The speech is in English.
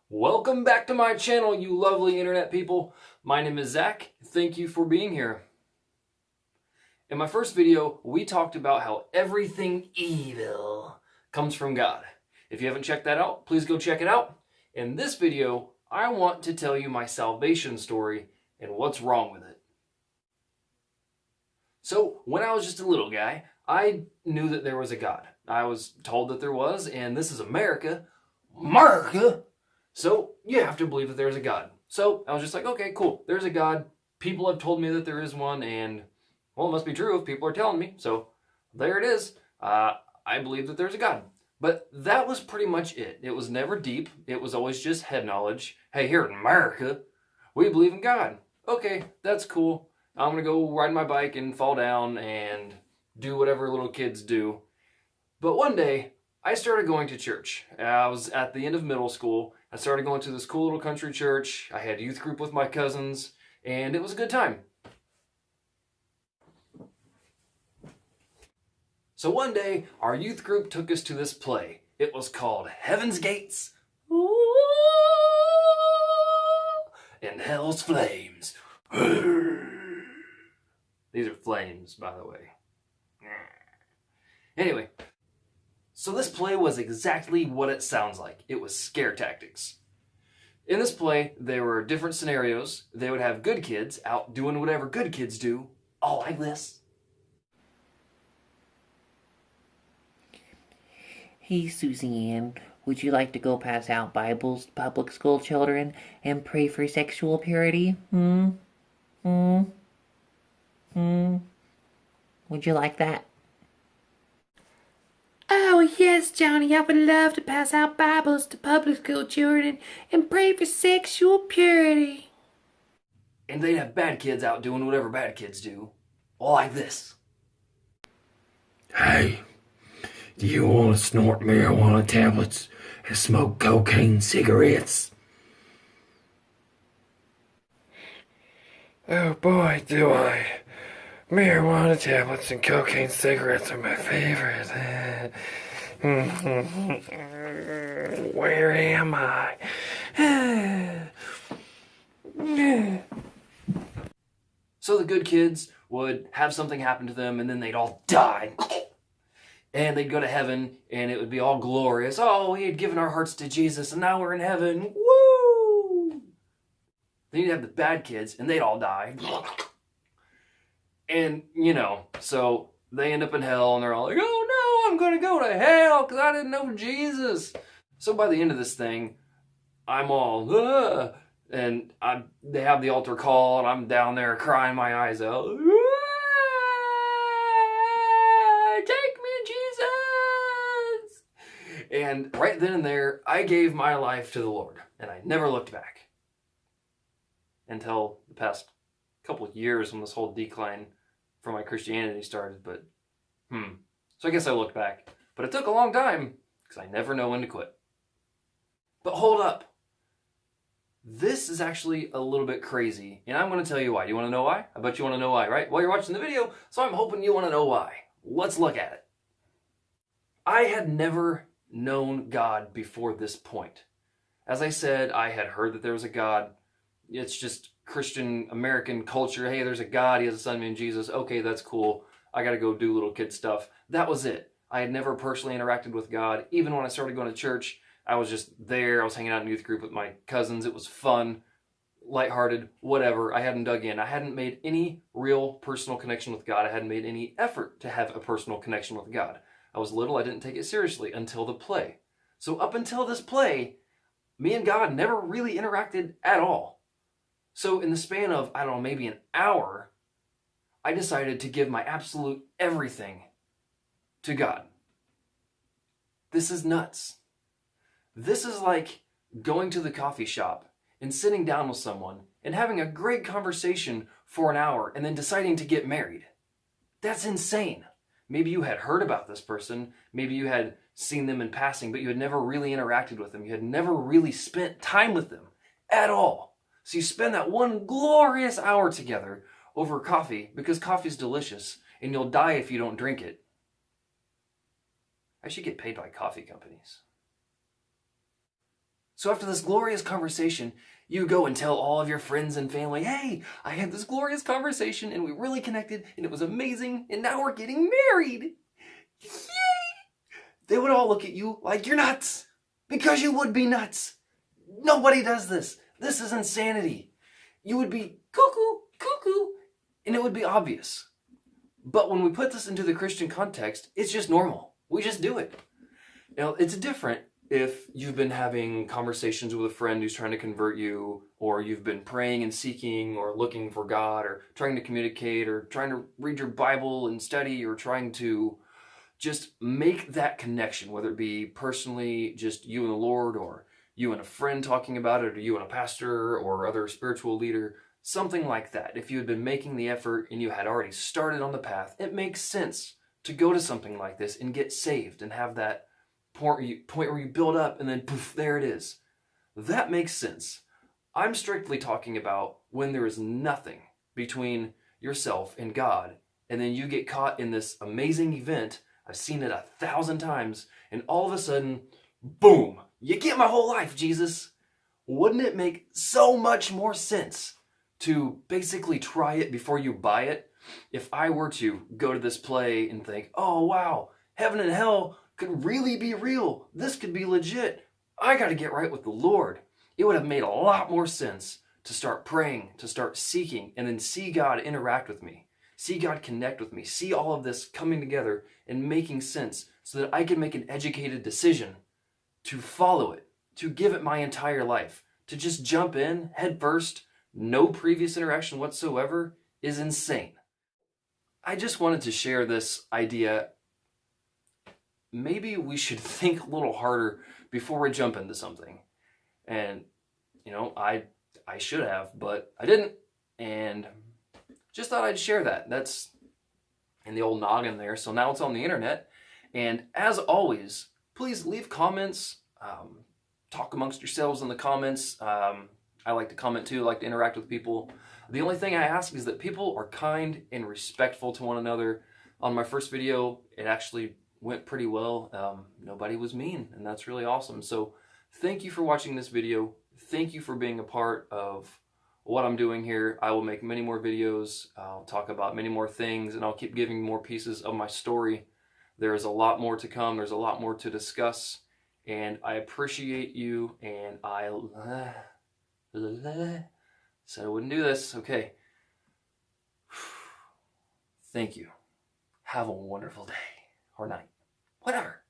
Welcome back to my channel, you lovely internet people. My name is Zach. Thank you for being here. In my first video, we talked about how everything evil comes from God. If you haven't checked that out, please go check it out. In this video, I want to tell you my salvation story and what's wrong with it. So, when I was just a little guy, I knew that there was a God. I was told that there was, and this is America. America! So you have to believe that there's a God. So I was just like, okay, cool. There's a God. People have told me that there is one, and well, it must be true if people are telling me. So there it is. I believe that there's a God. But that was pretty much it. It was never deep. It was always just head knowledge. Hey, here in America, we believe in God. Okay, that's cool. I'm going to go ride my bike and fall down and do whatever little kids do. But one day, I started going to church. I was at the end of middle school. I started going to this cool little country church. I had youth group with my cousins, and it was a good time. So one day, our youth group took us to this play. It was called Heaven's Gates and Hell's Flames. These are flames, by the way. Anyway, so this play was exactly what it sounds like. It was scare tactics. In this play, there were different scenarios. They would have good kids out doing whatever good kids do, all like this. Hey, Susie Ann, would you like to go pass out Bibles to public school children and pray for sexual purity? Would you like that? Oh, yes, Johnny, I would love to pass out Bibles to public school children and pray for sexual purity. And they'd have bad kids out doing whatever bad kids do, all like this. Hey, do you want to snort marijuana tablets and smoke cocaine cigarettes? Oh boy, do I. Marijuana tablets and cocaine cigarettes are my favorite. Where am I? So the good kids would have something happen to them, and then they'd all die. And they'd go to heaven, and it would be all glorious. Oh, we had given our hearts to Jesus, and now we're in heaven. Woo! Then you'd have the bad kids, and they'd all die. And, so they end up in hell, and they're all like, oh no, I'm going to go to hell because I didn't know Jesus. So by the end of this thing, I'm all, and they have the altar call, and I'm down there crying my eyes out. Take me, Jesus! And right then and there, I gave my life to the Lord, and I never looked back. Until the past couple of years when this whole decline for my Christianity started, but so I guess I looked back. But it took a long time, because I never know when to quit. But hold up. This is actually a little bit crazy, and I'm going to tell you why. Do you want to know why? I bet you want to know why, right? Well, you're watching the video, so I'm hoping you want to know why. Let's look at it. I had never known God before this point. As I said, I had heard that there was a God. It's just Christian American culture. Hey, there's a God. He has a son named Jesus. Okay, that's cool. I got to go do little kid stuff. That was it. I had never personally interacted with God. Even when I started going to church, I was just there. I was hanging out in youth group with my cousins. It was fun, lighthearted, whatever. I hadn't dug in. I hadn't made any real personal connection with God. I hadn't made any effort to have a personal connection with God. I was little. I didn't take it seriously until the play. So up until this play, me and God never really interacted at all. So in the span of, I don't know, maybe an hour, I decided to give my absolute everything to God. This is nuts. This is like going to the coffee shop and sitting down with someone and having a great conversation for an hour and then deciding to get married. That's insane. Maybe you had heard about this person. Maybe you had seen them in passing, but you had never really interacted with them. You had never really spent time with them at all. So you spend that one glorious hour together over coffee because coffee's delicious and you'll die if you don't drink it. I should get paid by coffee companies. So after this glorious conversation, you go and tell all of your friends and family, hey, I had this glorious conversation and we really connected and it was amazing and now we're getting married. Yay! They would all look at you like you're nuts, because you would be nuts. Nobody does this. This is insanity. You would be cuckoo, cuckoo, and it would be obvious. But when we put this into the Christian context, it's just normal. We just do it. Now, it's different if you've been having conversations with a friend who's trying to convert you, or you've been praying and seeking or looking for God, or trying to communicate, or trying to read your Bible and study, or trying to just make that connection, whether it be personally just you and the Lord, or you and a friend talking about it, or you and a pastor or other spiritual leader, something like that. If you had been making the effort and you had already started on the path, it makes sense to go to something like this and get saved and have that point where you build up and then poof, there it is. That makes sense. I'm strictly talking about when there is nothing between yourself and God, and then you get caught in this amazing event. I've seen it 1,000 times, and all of a sudden, boom, you get my whole life, Jesus. Wouldn't it make so much more sense to basically try it before you buy it? If I were to go to this play and think, oh wow, heaven and hell could really be real. This could be legit. I got to get right with the Lord. It would have made a lot more sense to start praying, to start seeking, and then see God interact with me. See God connect with me. See all of this coming together and making sense so that I can make an educated decision to follow it, to give it my entire life. To just jump in head first, no previous interaction whatsoever, is insane. I just wanted to share this idea. Maybe we should think a little harder before we jump into something. And, I should have, but I didn't. And just thought I'd share that. That's in the old noggin there. So now it's on the internet. And as always, please leave comments. Talk amongst yourselves in the comments. I like to comment too. I like to interact with people. The only thing I ask is that people are kind and respectful to one another. On my first video, it actually went pretty well. Nobody was mean, and that's really awesome. So thank you for watching this video. Thank you for being a part of what I'm doing here. I will make many more videos. I'll talk about many more things, and I'll keep giving more pieces of my story. There is a lot more to come. There's a lot more to discuss, and I appreciate you, and I said I wouldn't do this. Okay. Thank you. Have a wonderful day or night. Whatever.